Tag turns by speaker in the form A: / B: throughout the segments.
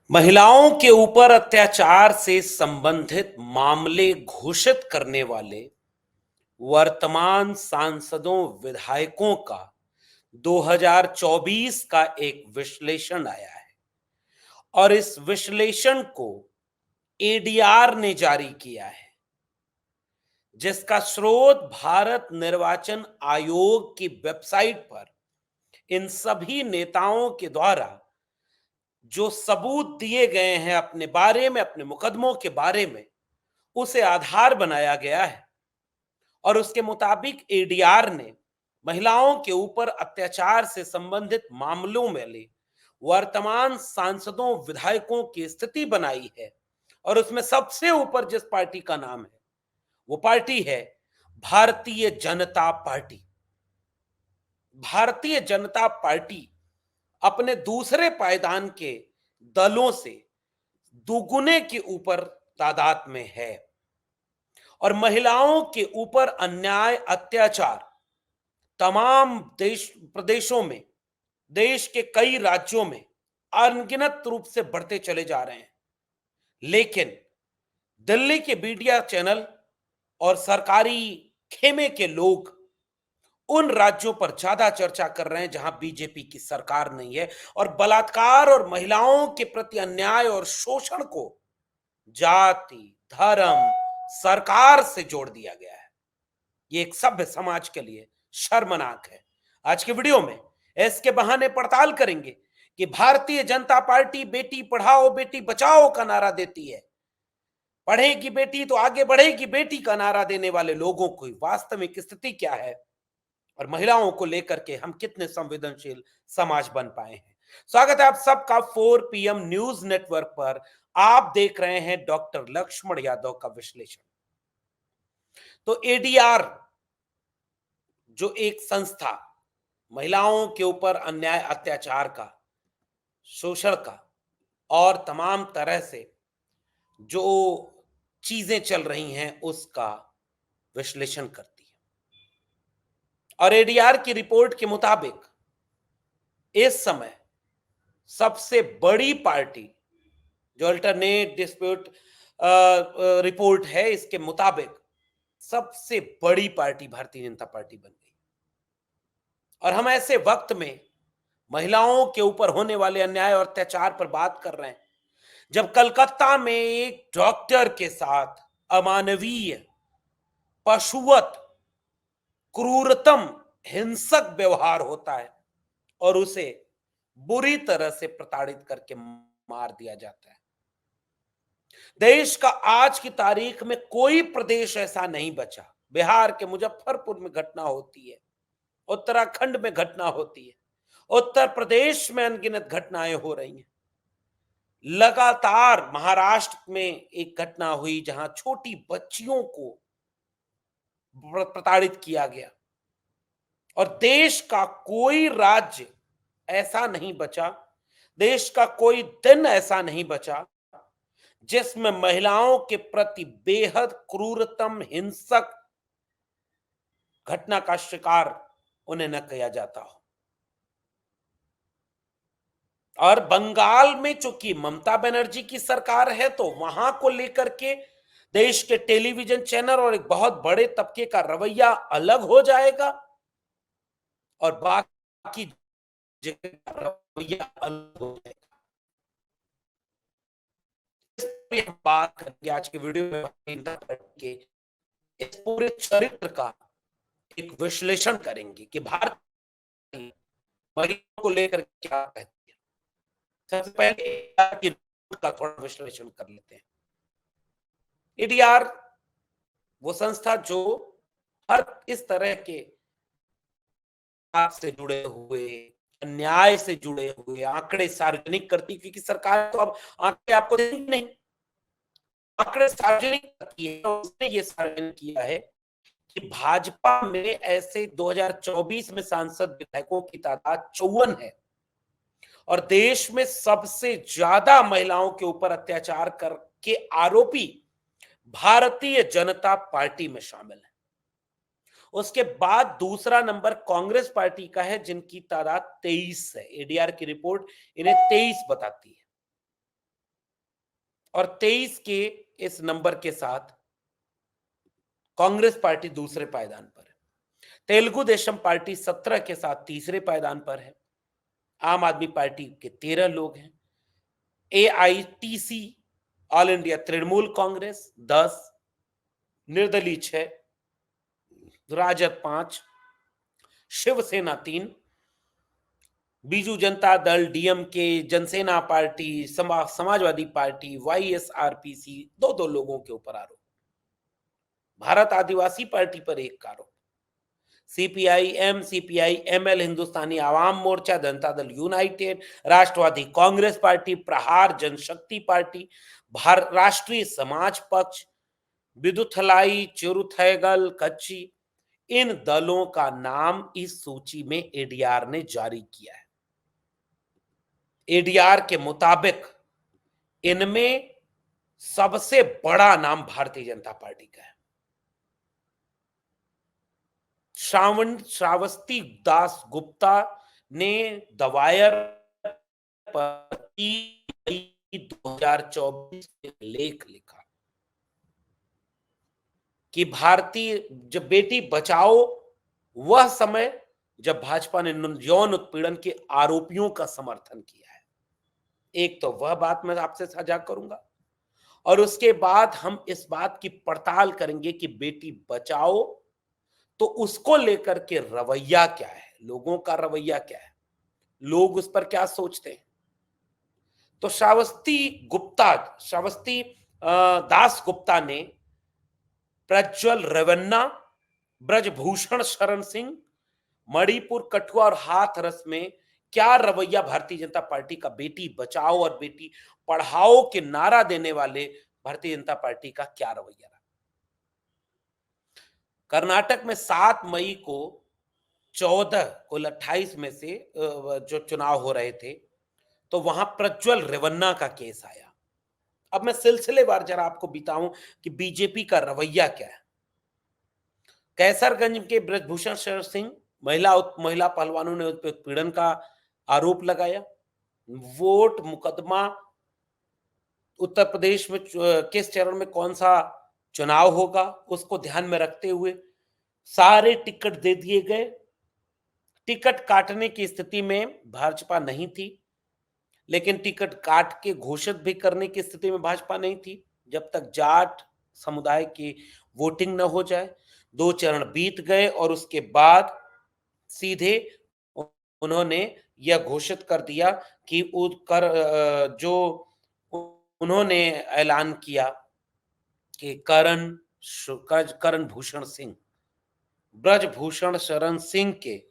A: महिलाओं के ऊपर अत्याचार से संबंधित मामले घोषित करने वाले वर्तमान सांसदों विधायकों का 2024 का एक विश्लेषण आया है और इस विश्लेषण को एडीआर ने जारी किया है, जिसका स्रोत भारत निर्वाचन आयोग की वेबसाइट पर इन सभी नेताओं के द्वारा जो सबूत दिए गए हैं अपने बारे में, अपने मुकदमों के बारे में, उसे आधार बनाया गया है। और उसके मुताबिक एडीआर ने महिलाओं के ऊपर अत्याचार से संबंधित मामलों में ले वर्तमान सांसदों विधायकों की स्थिति बनाई है। और उसमें सबसे ऊपर जिस पार्टी का नाम है वो पार्टी है भारतीय जनता पार्टी। भारतीय जनता पार्टी अपने दूसरे पायदान के दलों से दुगुने के ऊपर तादाद में है और महिलाओं के ऊपर अन्याय अत्याचार तमाम प्रदेशों में, देश के कई राज्यों में अनगिनत रूप से बढ़ते चले जा रहे हैं। लेकिन दिल्ली के मीडिया चैनल और सरकारी खेमे के लोग उन राज्यों पर ज्यादा चर्चा कर रहे हैं जहां बीजेपी की सरकार नहीं है और बलात्कार और महिलाओं के प्रति अन्याय और शोषण को जाति, धर्म, सरकार से जोड़ दिया गया है। ये एक सभ्य समाज के लिए शर्मनाक है। आज के वीडियो में इसके बहाने पड़ताल करेंगे कि भारतीय जनता पार्टी बेटी पढ़ाओ बेटी बचाओ का नारा देती है। पढ़ेगी बेटी तो आगे बढ़ेगी बेटी का नारा देने वाले लोगों की वास्तविक स्थिति क्या है और महिलाओं को लेकर के हम कितने संवेदनशील समाज बन पाए हैं। स्वागत है आप सबका 4 PM न्यूज नेटवर्क पर। आप देख रहे हैं डॉक्टर लक्ष्मण यादव का विश्लेषण। तो एडीआर जो एक संस्था महिलाओं के ऊपर अन्याय अत्याचार का, शोषण का और तमाम तरह से जो चीजें चल रही हैं उसका विश्लेषण करती है और एडीआर की रिपोर्ट के मुताबिक इस समय सबसे बड़ी पार्टी जो अल्टरनेट डिस्प्यूट रिपोर्ट है, इसके मुताबिक सबसे बड़ी पार्टी भारतीय जनता पार्टी बन गई। और हम ऐसे वक्त में महिलाओं के ऊपर होने वाले अन्याय और अत्याचार पर बात कर रहे हैं जब कलकत्ता में एक डॉक्टर के साथ अमानवीय, पशुवत, क्रूरतम, हिंसक व्यवहार होता है और उसे बुरी तरह से प्रताड़ित करके मार दिया जाता है। देश का आज की तारीख में कोई प्रदेश ऐसा नहीं बचा। बिहार के मुजफ्फरपुर में घटना होती है, उत्तराखंड में घटना होती है, उत्तर प्रदेश में अनगिनत घटनाएं हो रही हैं। लगातार महाराष्ट्र में एक घटना हुई जहां छोटी बच्चियों को प्रताड़ित किया गया और देश का कोई राज्य ऐसा नहीं बचा, देश का कोई दिन ऐसा नहीं बचा जिसमें महिलाओं के प्रति बेहद क्रूरतम, हिंसक घटना का शिकार उन्हें न किया जाता हो। और बंगाल में चूंकि ममता बनर्जी की सरकार है तो वहां को लेकर के देश के टेलीविजन चैनल और एक बहुत बड़े तबके का रवैया अलग हो जाएगा और बाकी जगह का रवैया अलग हो जाएगा। हम बात करेंगे आज के वीडियो में के इस पूरे चरित्र का एक विश्लेषण करेंगे कि भारत महिलाओं को लेकर क्या कहती है। सबसे पहले एडीआर की रिपोर्ट का थोड़ा विश्लेषण कर लेते हैं। एडीआर वो संस्था जो हर इस तरह के से जुड़े हुए, अन्याय से जुड़े हुए आंकड़े सार्वजनिक करती, क्योंकि सरकार तो अब आंकड़े आपको देती नहीं, आंकड़े सार्वजनिक करती है। उसने ये सार्वजनिक किया है कि भाजपा में ऐसे 2024 में सांसद विधायकों की तादाद 54 है और देश में सबसे ज्यादा महिलाओं के ऊपर अत्याचार करके आरोपी भारतीय जनता पार्टी में शामिल है। उसके बाद दूसरा नंबर कांग्रेस पार्टी का है जिनकी तादाद 23 है। एडीआर की रिपोर्ट इन्हें 23 बताती है। और 23 के इस नंबर के साथ कांग्रेस पार्टी दूसरे पायदान पर है। तेलुगु देशम पार्टी 17 के साथ तीसरे पायदान पर है। आम आदमी पार्टी के 13 लोग हैं। AITC all India Trinamool Congress 10, निर्दलीय 6, राजद 5, शिवसेना 3, बीजू जनता दल, डीएमके, जनसेना पार्टी, समाजवादी पार्टी, वाईएसआरपीसी दो दो लोगों के ऊपर आरोप। भारत आदिवासी पार्टी पर एक आरोप। CPIM, CPIML, Hindustani Awam Morcha, Janata Dal United, राष्ट्रवादी कांग्रेस पार्टी, प्रहार जनशक्ति पार्टी, राष्ट्रीय समाज पक्ष, विदुथलाई, चिरुथैगल, कच्ची, इन दलों का नाम इस सूची में एडीआर ने जारी किया है। एडीआर के मुताबिक इनमें सबसे बड़ा नाम भारतीय जनता पार्टी का है। श्रावस्ती दास गुप्ता ने दवायर पर 2024 में लेख लिखा कि भारतीय जब बेटी बचाओ वह समय जब भाजपा ने यौन उत्पीड़न के आरोपियों का समर्थन किया है। एक तो वह बात मैं आपसे साझा करूंगा और उसके बाद हम इस बात की पड़ताल करेंगे कि बेटी बचाओ तो उसको लेकर के रवैया क्या है, लोगों का रवैया क्या है, लोग उस पर क्या सोचते हैं। तो श्रावस्ती दास गुप्ता ने प्रज्वल रेवन्ना, ब्रजभूषण शरण सिंह, मणिपुर, कठुआ और हाथरस में क्या रवैया भारतीय जनता पार्टी का बेटी बचाओ और बेटी पढ़ाओ के नारा देने वाले भारतीय जनता पार्टी का क्या रवैया रहा। कर्नाटक में 7 मई को 14 कुल 28 में से जो चुनाव हो रहे थे तो वहां प्रज्वल रेवन्ना का केस आया। अब मैं सिलसिलेवार जरा आपको बताऊं कि बीजेपी का रवैया क्या है। कैसरगंज के ब्रजभूषण शरण सिंह महिला पहलवानों ने उस पर उत्पीड़न का आरोप लगाया। वोट मुकदमा उत्तर प्रदेश में किस चरण में कौन सा चुनाव होगा उसको ध्यान में रखते हुए सारे टिकट दे दिए गए। टिकट काटने की स्थिति में भाजपा नहीं थी, लेकिन टिकट काट के घोषित भी करने की स्थिति में भाजपा नहीं थी जब तक जाट समुदाय की वोटिंग न हो जाए। 2 चरण बीत गए और उसके बाद सीधे उन्होंने यह घोषित कर दिया कि जो उन्होंने ऐलान किया कि करण भूषण सिंह, ब्रजभूषण शरण सिंह के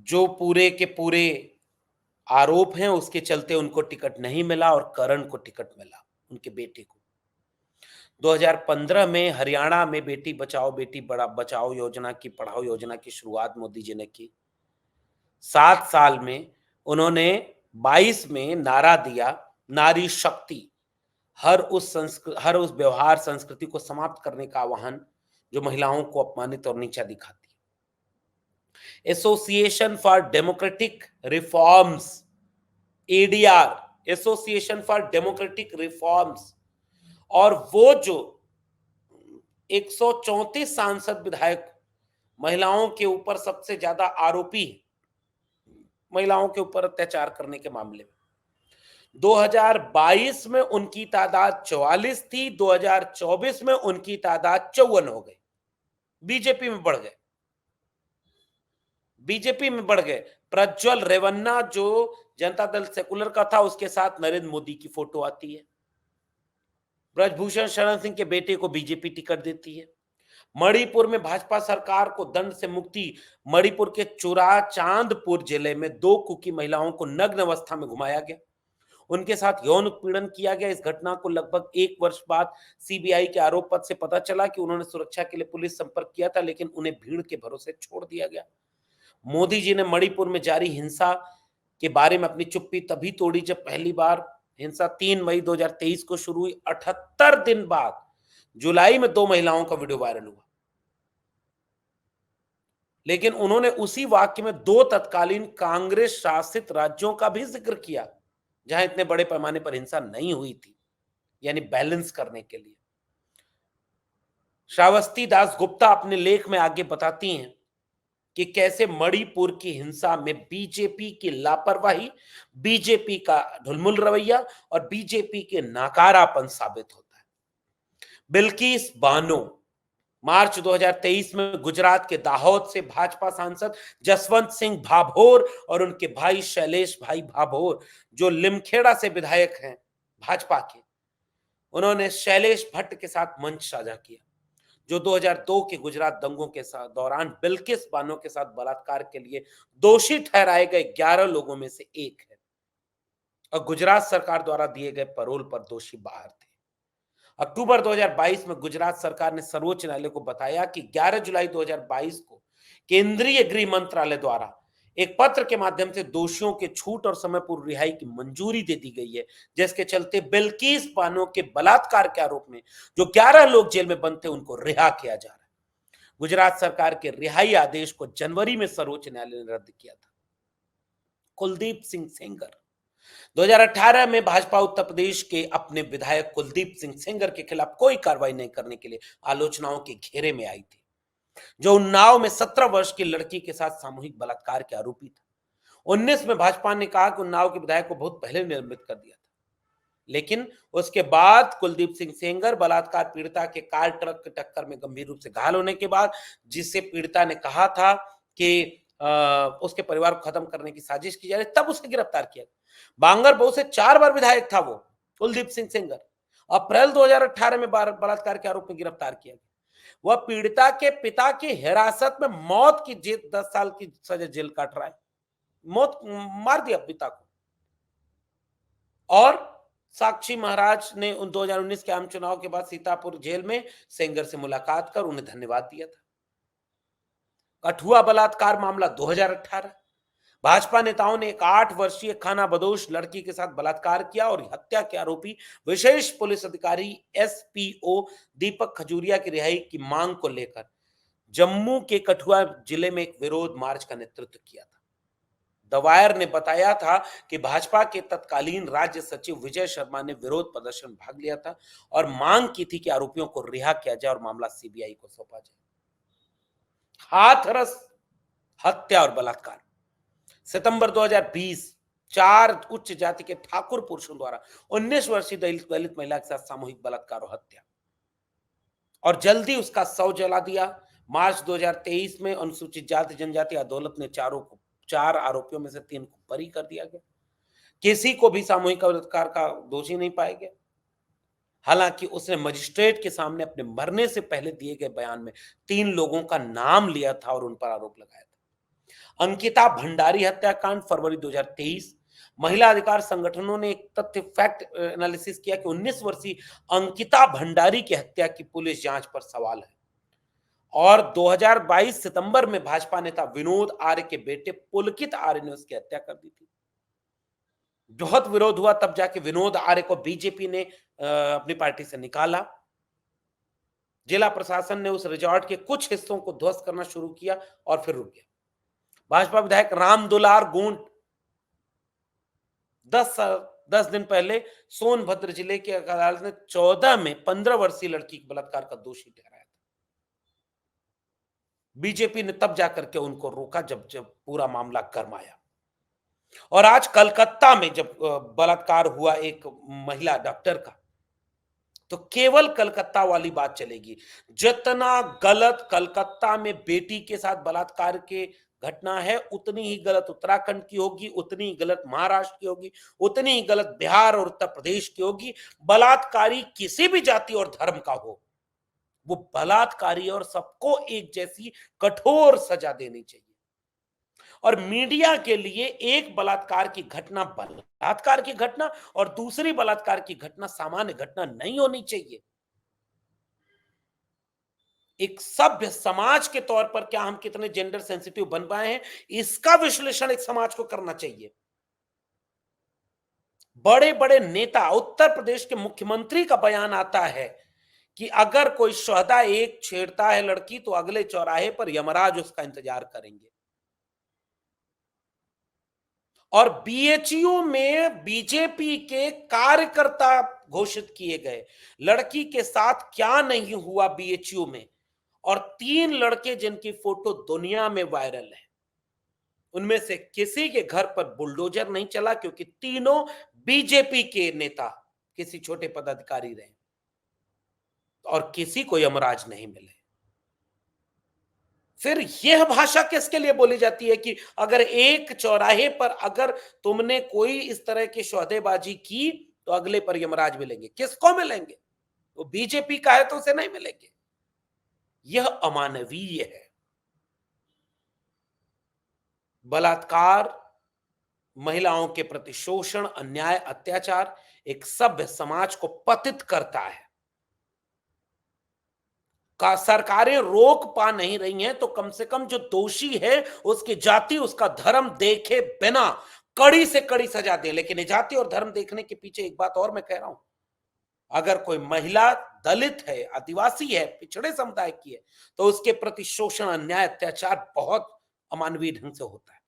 A: जो पूरे के पूरे आरोप हैं उसके चलते उनको टिकट नहीं मिला और करण को टिकट मिला, उनके बेटे को। 2015 में हरियाणा में बेटी बचाओ बेटी बचाओ योजना की पढ़ाओ योजना की शुरुआत मोदी जी ने की। 7 साल में उन्होंने 22 में नारा दिया नारी शक्ति, हर उस व्यवहार संस्कृति को समाप्त करने का आह्वान जो महिलाओं को अपमानित और नीचा दिखाती है। Association for democratic reforms, ADR, association for democratic reforms, और वो जो 134 सांसद विधायक महिलाओं के ऊपर सबसे ज्यादा आरोपी, महिलाओं के ऊपर अत्याचार करने के मामले में 2022 में उनकी तादाद 44 थी, 2024 में उनकी तादाद 54 हो गई। बीजेपी में बढ़ गए, बीजेपी में बढ़ गए। प्रज्वल रेवन्ना जो जनता दल सेकुलर का था उसके साथ नरेंद्र मोदी की फोटो आती है। ब्रजभूषण शरण सिंह के बेटे को बीजेपी टिकट देती है। मणिपुर में भाजपा सरकार को दंड से मुक्ति, मणिपुर के चुराचांदपुर जिले में 2 कुकी महिलाओं को नग्न अवस्था में घुमाया गया, उनके साथ यौन उत्पीड़न किया गया। इस घटना को लगभग 1 वर्ष बाद सीबीआई के आरोप पत्र से पता चला कि उन्होंने सुरक्षा के लिए पुलिस संपर्क किया था, लेकिन उन्हें भीड़ के भरोसे छोड़ दिया गया। मोदी जी ने मणिपुर में जारी हिंसा के बारे में अपनी चुप्पी तभी तोड़ी जब पहली बार हिंसा 3 मई 2023 को शुरू हुई। 78 दिन बाद जुलाई में 2 महिलाओं का वीडियो वायरल हुआ, लेकिन उन्होंने उसी वाक्य में 2 तत्कालीन कांग्रेस शासित राज्यों का भी जिक्र किया जहां इतने बड़े पैमाने पर हिंसा नहीं हुई थी, यानी बैलेंस करने के लिए। श्रावस्ती दास गुप्ता अपने लेख में आगे बताती हैं कि कैसे मणिपुर की हिंसा में बीजेपी की लापरवाही, बीजेपी का ढुलमुल रवैया और बीजेपी के नाकारापन साबित होता है। बिल्किस बानो मार्च 2023 में गुजरात के दाहोद से भाजपा सांसद जसवंत सिंह भाभोर और उनके भाई शैलेश भाई भाभोर, जो लिमखेड़ा से विधायक हैं भाजपा के, उन्होंने शैलेश भट्ट के साथ मंच साझा किया, जो 2002 के गुजरात दंगों के साथ दौरान बिल्किस बानो के साथ बलात्कार के लिए दोषी ठहराए गए 11 लोगों में से एक है और गुजरात सरकार द्वारा दिए गए पैरोल पर दोषी बाहर थे। अक्टूबर 2022 में गुजरात सरकार ने सर्वोच्च न्यायालय को बताया कि 11 जुलाई 2022 को केंद्रीय गृह मंत्रालय द्वारा एक पत्र के माध्यम से दोषियों के छूट और समय पूर्व रिहाई की मंजूरी दे दी गई है, जिसके चलते बिल्किस बानो के बलात्कार के आरोप में जो 11 लोग जेल में बंद थे उनको रिहा किया जा रहा है। गुजरात सरकार के रिहाई आदेश को जनवरी में सर्वोच्च न्यायालय ने रद्द किया था। कुलदीप सिंह सेंगर 2018 में भाजपा उत्तर प्रदेश के अपने विधायक कुलदीप सिंह सेंगर के खिलाफ कोई कार्रवाई नहीं करने के लिए आलोचनाओं के घेरे में आई थी, जो उन्नाव में 17 वर्ष की लड़की के साथ सामूहिक बलात्कार के आरोपी था। 19 में भाजपा ने कहा कि उन्नाव के विधायक को बहुत पहले निलंबित कर दिया था, लेकिन उसके बाद कुलदीप सिंह सेंगर बलात्कार पीड़िता के कार ट्रक की टक्कर में गंभीर रूप से घायल होने के बाद, जिससे पीड़िता ने कहा था कि उसके परिवार को खत्म करने की साजिश की जा रही, तब उसे गिरफ्तार किया। बांगरबहू से 4 बार विधायक था वो कुलदीप सिंह सेंगर। अप्रैल 2018 में बलात्कार के आरोप में गिरफ्तार किया गया। वह पीड़िता के पिता की हिरासत में मौत की 10 साल की सजा जेल काट रहा है। मौत मार दिया पिता को। और साक्षी महाराज ने उन 2019 के आम चुनाव के बाद सीतापुर जेल में सेंगर से मुलाकात कर उन्हें धन्यवाद दिया था। कठुआ बलात्कार मामला 2018, भाजपा नेताओं ने एक 8 वर्षीय खाना बदोश लड़की के साथ बलात्कार किया और हत्या के आरोपी विशेष पुलिस अधिकारी एसपीओ दीपक खजूरिया की रिहाई की मांग को लेकर जम्मू के कठुआ जिले में एक विरोध मार्च का नेतृत्व किया था। द वायर ने बताया था कि भाजपा के तत्कालीन राज्य सचिव विजय शर्मा ने विरोध प्रदर्शन में भाग लिया था और मांग की थी कि आरोपियों को रिहा किया जाए और मामला सीबीआई को सौंपा जाए। हाथरस हत्या और बलात्कार सितंबर 2020, 4 उच्च जाति के ठाकुर पुरुषों द्वारा 19 वर्षीय दलित महिला के साथ सामूहिक बलात्कार और हत्या, और जल्दी उसका शव जला दिया। मार्च 2023 में अनुसूचित जाति जनजाति अदालत ने 4 आरोपियों में से 3 को बरी कर दिया गया। किसी को भी सामूहिक बलात्कार का दोषी नहीं पाया गया, हालांकि उसने मजिस्ट्रेट के सामने अपने मरने से पहले दिए गए बयान में 3 लोगों का नाम लिया था और उन पर आरोप लगाया था। अंकिता भंडारी हत्याकांड फरवरी 2023, महिला अधिकार संगठनों ने एक तथ्य फैक्ट एनालिसिस किया कि 19 वर्षीय अंकिता भंडारी की हत्या की पुलिस जांच पर सवाल है। और 2022 सितंबर में भाजपा नेता विनोद आर्य के बेटे पुलकित आर्य ने उसकी हत्या कर दी थी। बहुत विरोध हुआ, तब जाके विनोद आर्य को बीजेपी ने अपनी पार्टी से निकाला। जिला प्रशासन ने उस रिजॉर्ट के कुछ हिस्सों को ध्वस्त करना शुरू किया और फिर रुक गया। भाजपा विधायक राम दुलार गोंड 10 दिन पहले सोनभद्र जिले की अदालत ने 14 में 15 वर्षीय लड़की के बलात्कार का दोषी ठहराया था। बीजेपी ने तब जाकर के उनको रोका जब पूरा मामला गरमाया। और आज कलकत्ता में जब बलात्कार हुआ एक महिला डॉक्टर का, तो केवल कलकत्ता वाली बात चलेगी। जितना गलत कलकत्ता में बेटी के साथ बलात्कार के घटना है, उतनी ही गलत उत्तराखंड की होगी, उतनी ही गलत महाराष्ट्र की होगी, उतनी ही गलत बिहार और उत्तर प्रदेश की होगी। बलात्कारी किसी भी जाति और धर्म का हो, वो बलात्कारी और सबको एक जैसी कठोर सजा देनी चाहिए। और मीडिया के लिए एक बलात्कार की घटना और दूसरी बलात्कार की घटना सामान्य घटना नहीं होनी चाहिए। एक सभ्य समाज के तौर पर क्या हम कितने जेंडर सेंसिटिव बन पाए हैं, इसका विश्लेषण एक समाज को करना चाहिए। बड़े बड़े नेता, उत्तर प्रदेश के मुख्यमंत्री का बयान आता है कि अगर कोई शोहदा एक छेड़ता है लड़की, तो अगले चौराहे पर यमराज उसका इंतजार करेंगे। और बीएचयू में बीजेपी के कार्यकर्ता घोषित किए गए। लड़की के साथ क्या नहीं हुआ बीएचयू में, और 3 लड़के जिनकी फोटो दुनिया में वायरल है, उनमें से किसी के घर पर बुलडोजर नहीं चला, क्योंकि तीनों बीजेपी के नेता किसी छोटे पदाधिकारी रहे, और किसी को यमराज नहीं मिले। फिर यह भाषा किसके लिए बोली जाती है कि अगर एक चौराहे पर अगर तुमने कोई इस तरह की सौदेबाजी की तो अगले पर यमराज मिलेंगे? किसको मिलेंगे? वो बीजेपी का है तो उसे नहीं मिलेंगे। यह अमानवीय है। बलात्कार, महिलाओं के प्रति शोषण, अन्याय, अत्याचार एक सभ्य समाज को पतित करता है। का सरकारें रोक पा नहीं रही हैं तो कम से कम जो दोषी है उसकी जाति, उसका धर्म देखे बिना कड़ी से कड़ी सजा दे। लेकिन ये जाति और धर्म देखने के पीछे एक बात और मैं कह रहा हूं, अगर कोई महिला दलित है, आदिवासी है, पिछड़े समुदाय की है, तो उसके प्रति शोषण, अन्याय, अत्याचार बहुत अमानवीय ढंग से होता है।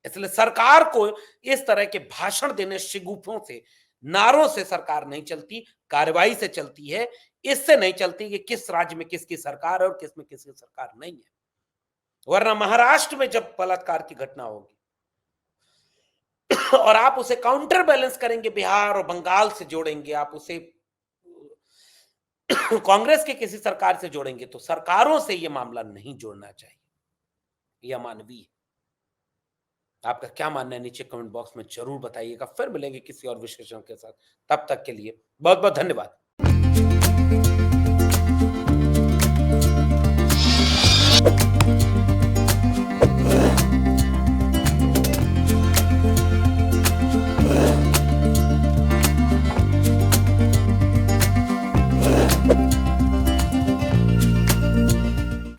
A: इसलिए सरकार को इस तरह के भाषण देने, शिगुफों से, नारों से सरकार नहीं चलती, कार्रवाई से चलती है। इससे नहीं चलती कि किस राज्य में किसकी सरकार है और किस में किसकी सरकार नहीं है। वरना महाराष्ट्र में जब बलात्कार की घटना होगी और आप उसे काउंटर बैलेंस करेंगे, बिहार और बंगाल से जोड़ेंगे, आप उसे कांग्रेस के किसी सरकार से जोड़ेंगे, तो सरकारों से यह मामला नहीं जोड़ना चाहिए। यह मानवीय। आपका क्या मानना है नीचे कमेंट बॉक्स में जरूर बताइएगा। फिर मिलेंगे किसी और विशेषज्ञ के साथ। तब तक के लिए बहुत बहुत धन्यवाद।